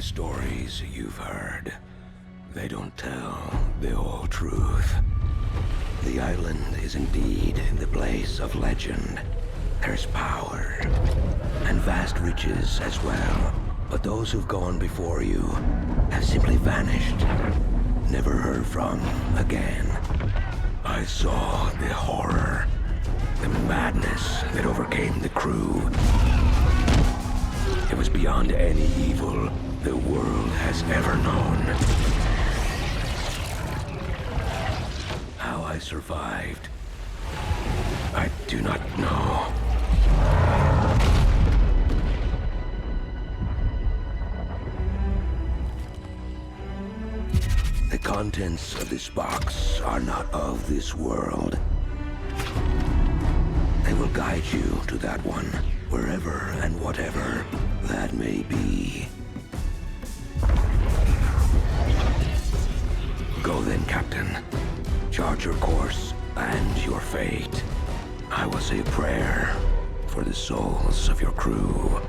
stories you've heard. They don't tell the whole truth. The island is indeed the place of legend. There's power, and vast riches as well. But those who've gone before you have simply vanished, never heard from again. I saw the horror, the madness that overcame the crew. It was beyond any evil the world has ever known. How I survived, I do not know. The contents of this box are not of this world. They will guide you to that one, wherever and whatever that may be. Go then, Captain. Chart your course and your fate. I will say a prayer for the souls of your crew.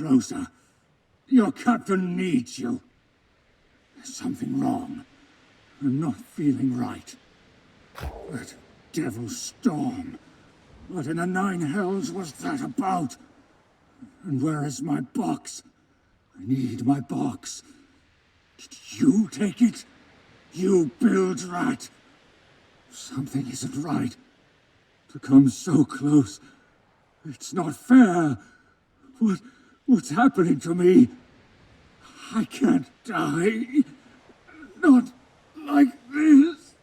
closer. Your captain needs you. There's something wrong. I'm not feeling right. That devil storm. What in the nine hells was that about? And where is my box? I need my box. Did you take it? You bilge rat! Something isn't right. To come so close. It's not fair. What's happening to me? I can't die. Not like this.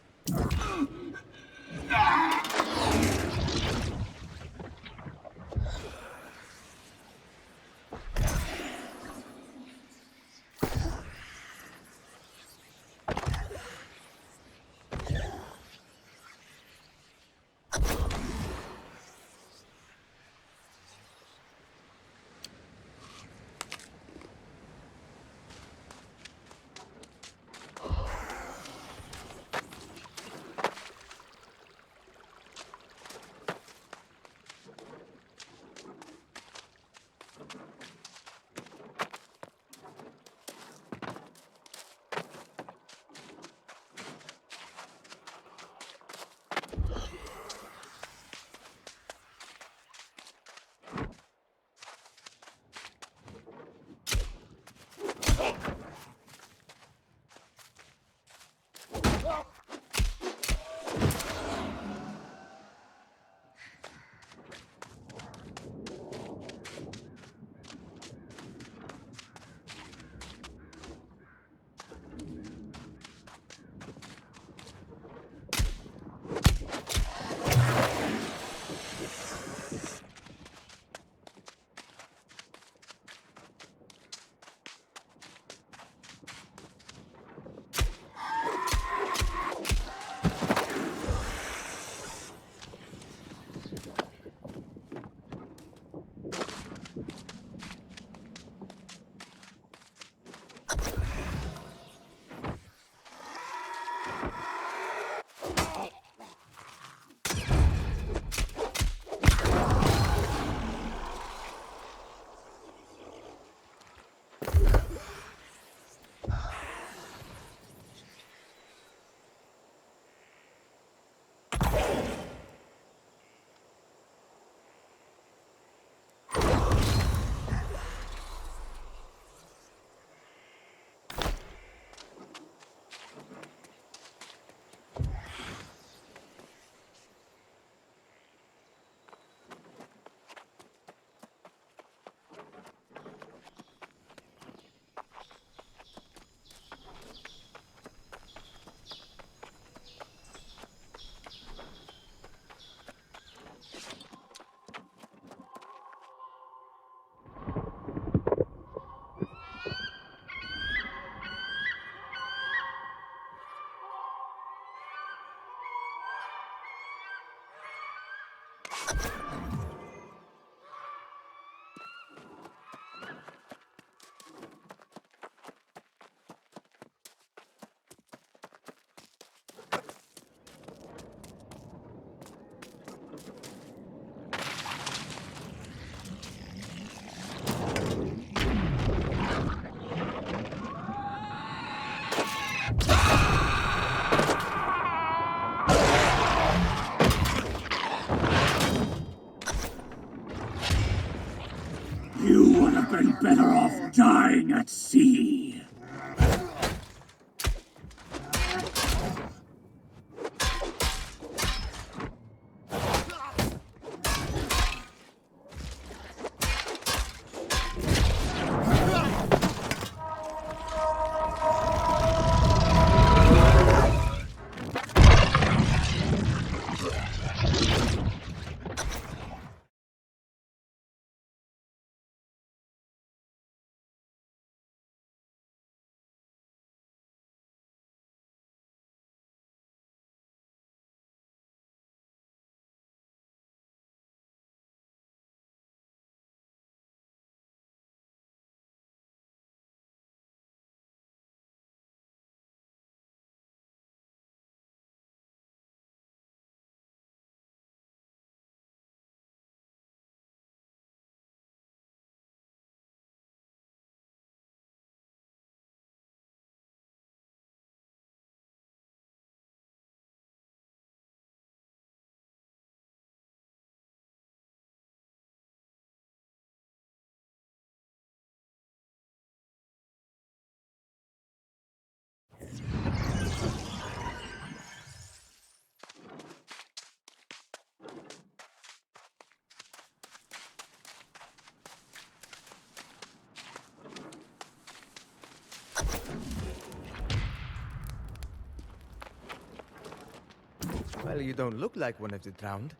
Well, you don't look like one of the drowned.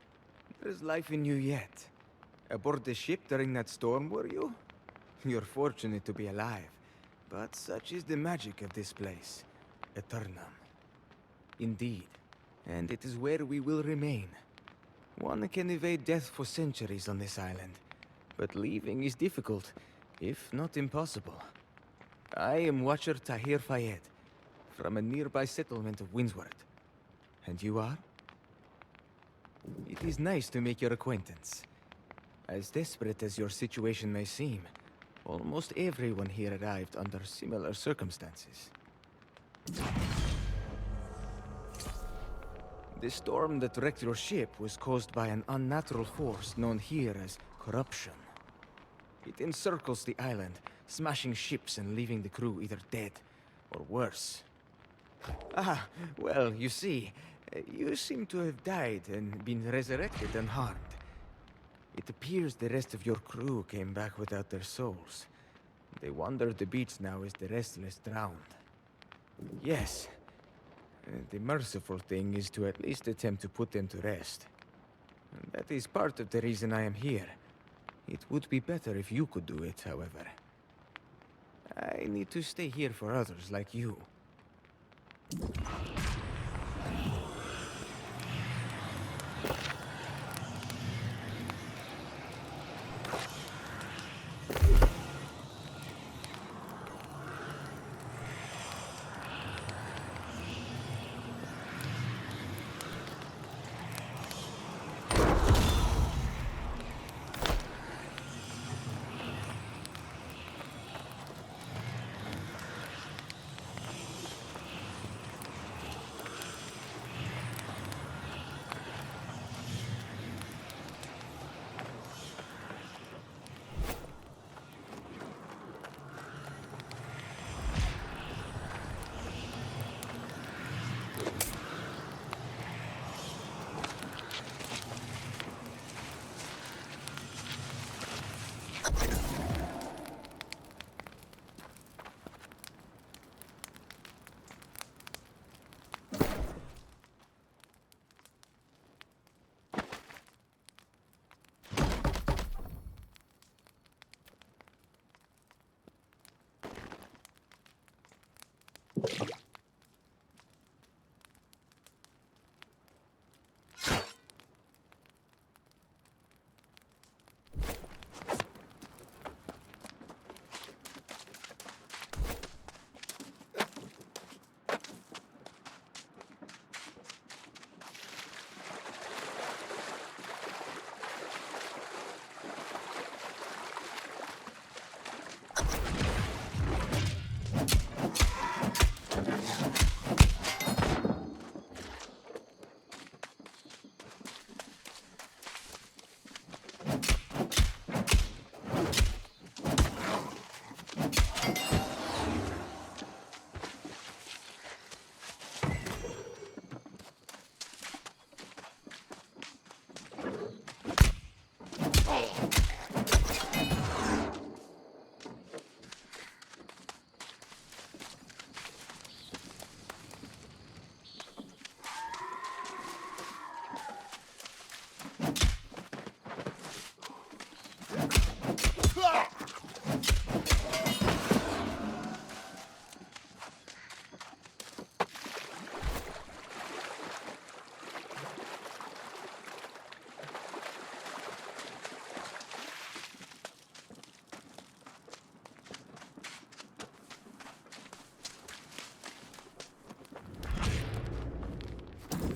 There's life in you yet. Aboard the ship during that storm, were you? You're fortunate to be alive, but such is the magic of this place. Eternum. Indeed, and it is where we will remain. One can evade death for centuries on this island, but leaving is difficult, if not impossible. I am Watcher Tahir Fayed, from a nearby settlement of Windsword. And you are? It is nice to make your acquaintance. As desperate as your situation may seem, almost everyone here arrived under similar circumstances. The storm that wrecked your ship was caused by an unnatural force known here as corruption. It encircles the island, smashing ships and leaving the crew either dead or worse. Ah, well, you see, you seem to have died and been resurrected unharmed. It appears the rest of your crew came back without their souls. They wander the beach now as the restless drowned. Yes. The merciful thing is to at least attempt to put them to rest. That is part of the reason I am here. It would be better if you could do it, however. I need to stay here for others like you.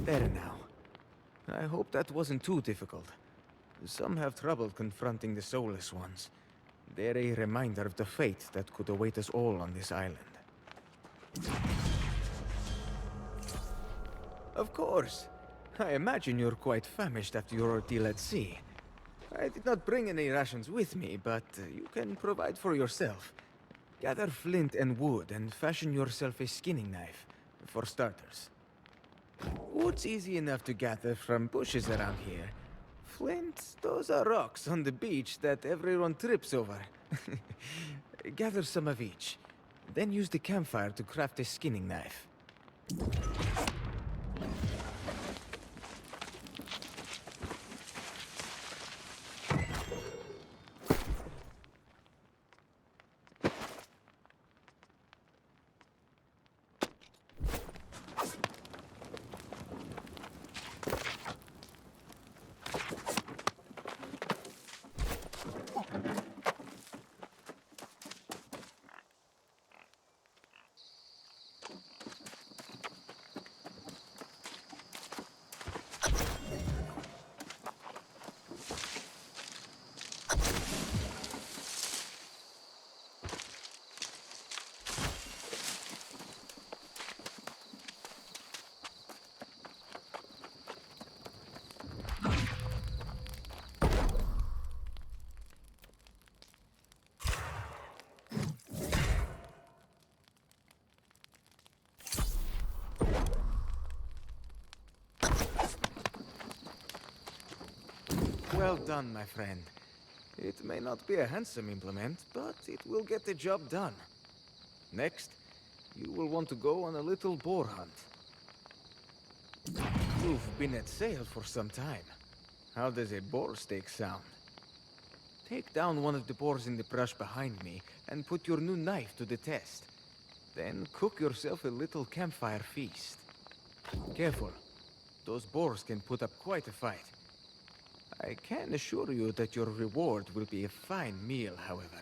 There now. I hope that wasn't too difficult. Some have trouble confronting the soulless ones. They're a reminder of the fate that could await us all on this island. Of course. I imagine you're quite famished after your ordeal at sea. I did not bring any rations with me, but you can provide for yourself. Gather flint and wood and fashion yourself a skinning knife, for starters. Wood's easy enough to gather from bushes around here. Flint, those are rocks on the beach that everyone trips over. Gather some of each. Then use the campfire to craft a skinning knife. Well done, my friend. It may not be a handsome implement, but it will get the job done. Next, you will want to go on a little boar hunt. You've been at sail for some time. How does a boar steak sound? Take down one of the boars in the brush behind me and put your new knife to the test. Then cook yourself a little campfire feast. Careful. Those boars can put up quite a fight. I can assure you that your reward will be a fine meal, however.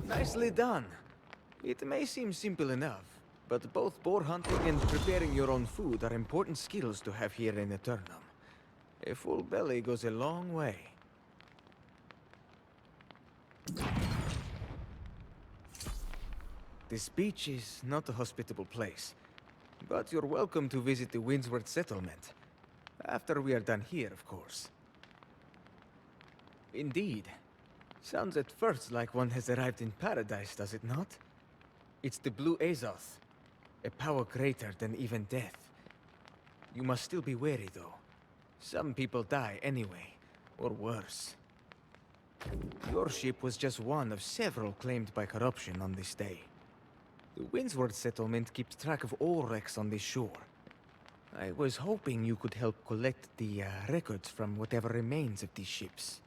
Nicely done. It may seem simple enough, but both boar hunting and preparing your own food are important skills to have here in Eternum. A full belly goes a long way. This beach is not a hospitable place, but you're welcome to visit the Windsword settlement. After we are done here, of course. Indeed. Sounds at first like one has arrived in paradise, does it not? It's the Blue Azoth, a power greater than even death. You must still be wary, though. Some people die anyway, or worse. Your ship was just one of several claimed by corruption on this day. The Windsword settlement keeps track of all wrecks on this shore. I was hoping you could help collect the records from whatever remains of these ships.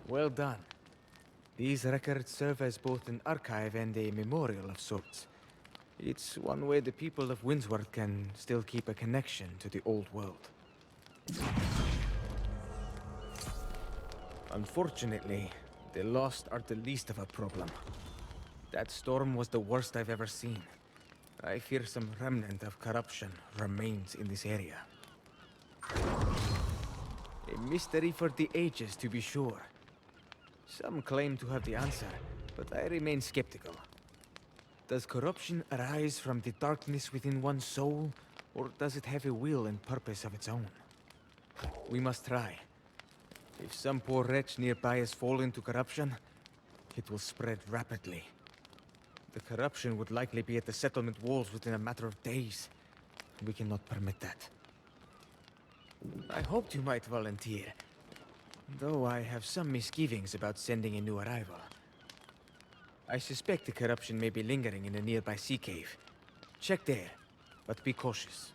Well done. These records serve as both an archive and a memorial of sorts. It's one way the people of Windsword can still keep a connection to the old world. Unfortunately, the Lost are the least of a problem. That storm was the worst I've ever seen. I fear some remnant of corruption remains in this area. A mystery for the ages, to be sure. Some claim to have the answer, but I remain skeptical. Does corruption arise from the darkness within one's soul, or does it have a will and purpose of its own? We must try. If some poor wretch nearby has fallen into corruption, it will spread rapidly. The corruption would likely be at the settlement walls within a matter of days. We cannot permit that. I hoped you might volunteer, though I have some misgivings about sending a new arrival. I suspect the corruption may be lingering in a nearby sea cave. Check there, but be cautious.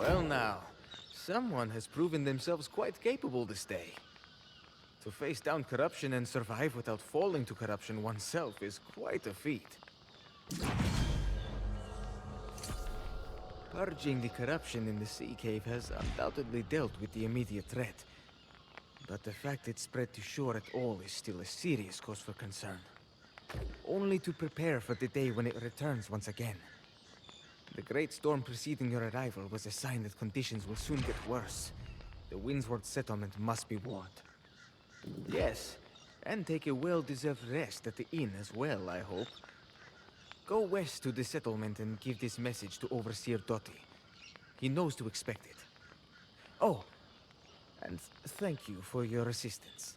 Well now, someone has proven themselves quite capable this day. To face down corruption and survive without falling to corruption oneself is quite a feat. Purging the corruption in the sea cave has undoubtedly dealt with the immediate threat. But the fact it spread to shore at all is still a serious cause for concern. Only to prepare for the day when it returns once again. The great storm preceding your arrival was a sign that conditions will soon get worse. The Windsword settlement must be warned. Yes, and take a well-deserved rest at the inn as well, I hope. Go west to the settlement and give this message to Overseer Doty. He knows to expect it. Oh, and thank you for your assistance.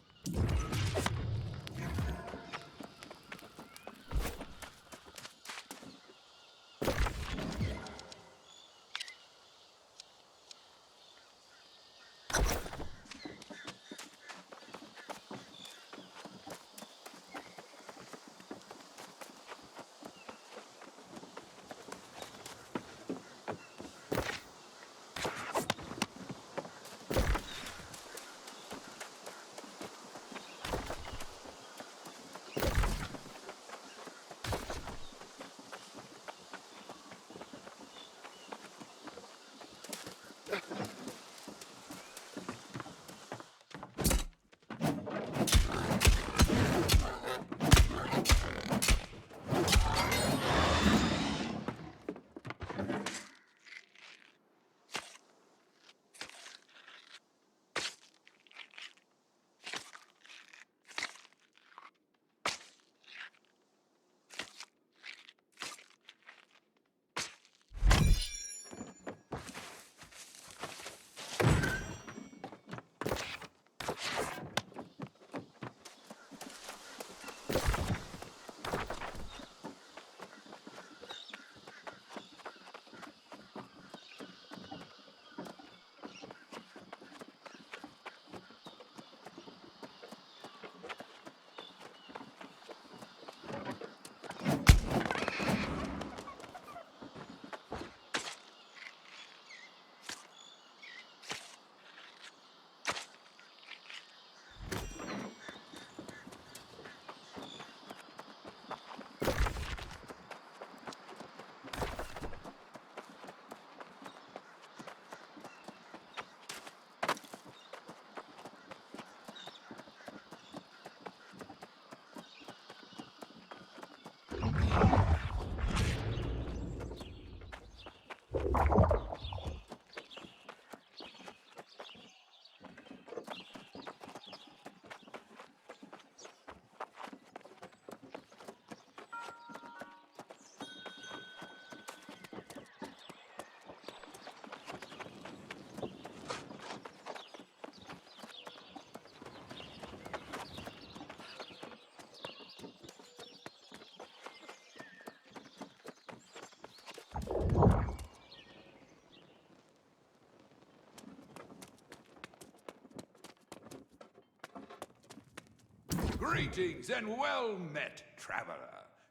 Greetings and well met, traveler.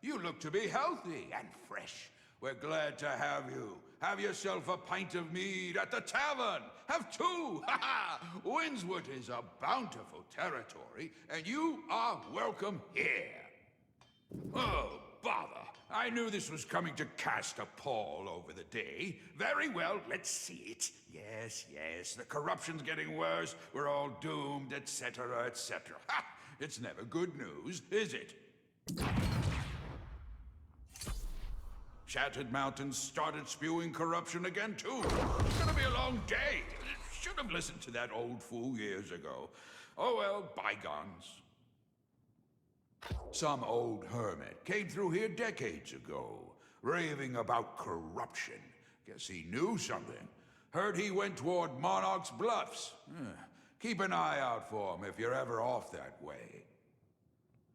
You look to be healthy and fresh. We're glad to have you. Have yourself a pint of mead at the tavern. Have two. Ha ha! Windsword is a bountiful territory, and you are welcome here. Oh, bother. I knew this was coming to cast a pall over the day. Very well, let's see it. Yes, yes, the corruption's getting worse. We're all doomed, etc., etc. Ha! It's never good news, is it? Shattered Mountains started spewing corruption again, too. It's gonna be a long day. Should have listened to that old fool years ago. Oh well, bygones. Some old hermit came through here decades ago, raving about corruption. Guess he knew something. Heard he went toward Monarch's Bluffs. Keep an eye out for him if you're ever off that way.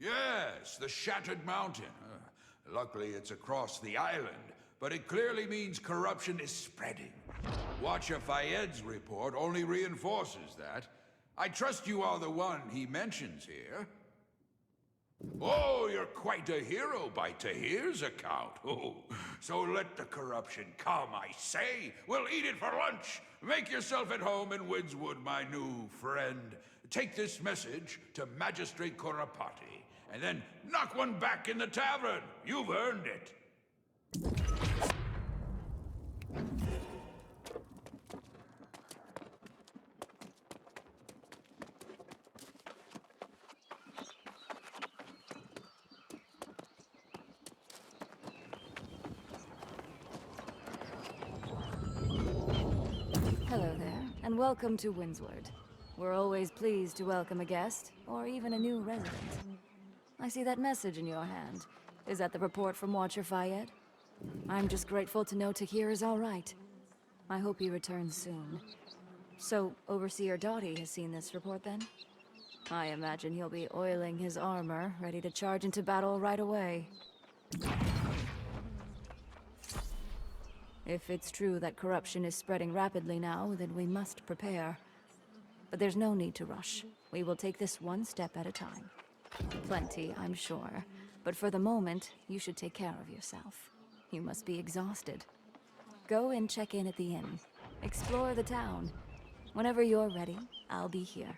Yes, the Shattered Mountain. Luckily, it's across the island, but it clearly means corruption is spreading. Watcher Fayed's report only reinforces that. I trust you are the one he mentions here. Oh, you're quite a hero by Tahir's account. Oh, so let the corruption come, I say. We'll eat it for lunch. Make yourself at home in Windsword, my new friend. Take this message to Magistrate Corrapati, and then knock one back in the tavern. You've earned it. Hello there, and welcome to Windsword. We're always pleased to welcome a guest, or even a new resident. I see that message in your hand. Is that the report from Watcher Fayed? I'm just grateful to know Tahir is all right. I hope he returns soon. So, Overseer Doughty has seen this report then? I imagine he'll be oiling his armor, ready to charge into battle right away. If it's true that corruption is spreading rapidly now, then we must prepare. But there's no need to rush. We will take this one step at a time. Plenty, I'm sure. But for the moment, you should take care of yourself. You must be exhausted. Go and check in at the inn. Explore the town. Whenever you're ready, I'll be here.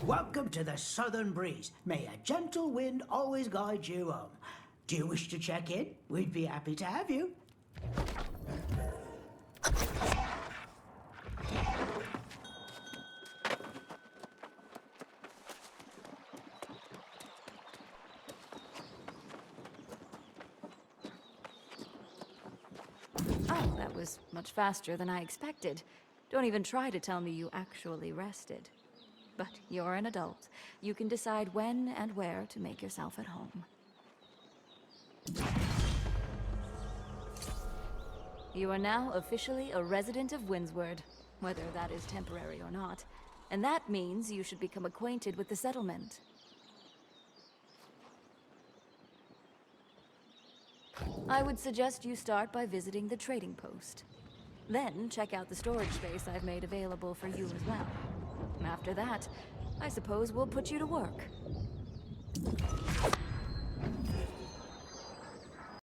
Welcome to the Southern Breeze. May a gentle wind always guide you home. Do you wish to check in? We'd be happy to have you. Oh, that was much faster than I expected. Don't even try to tell me you actually rested. But you're an adult. You can decide when and where to make yourself at home. You are now officially a resident of Windsword, whether that is temporary or not. And that means you should become acquainted with the settlement. I would suggest you start by visiting the trading post. Then check out the storage space I've made available for you as well. After that, I suppose we'll put you to work.